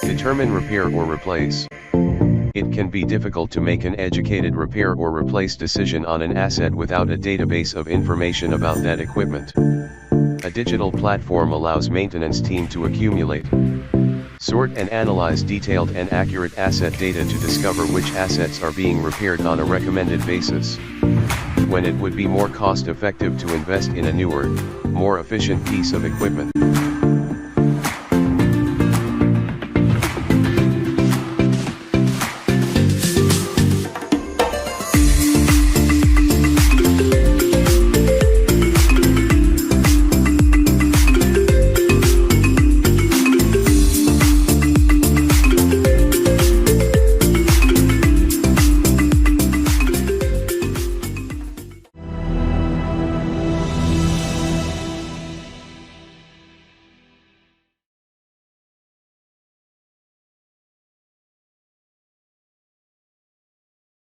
Determine repair or replace. It can be difficult to make an educated repair or replace decision on an asset without a database of information about that equipment. A digital platform allows maintenance team to accumulate, sort and analyze detailed and accurate asset data to discover which assets are being repaired on a recommended basis. When it would be more cost-effective to invest in a newer, more efficient piece of equipment.